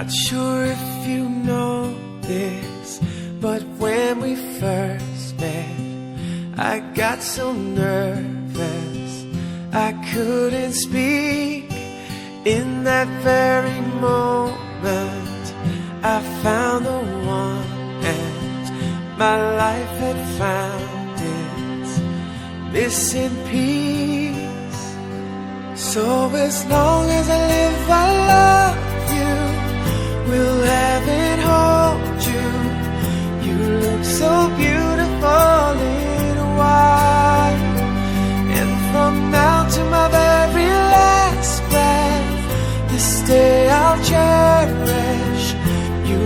Not sure if you know this, but when we first met, I got so nervous I couldn't speak. In that very moment I found the one, and my life had found its missing piece. So as long as I live, I love you, will have and hold you. You look so beautiful in white, and from now to my very last breath, this day I'll cherish. You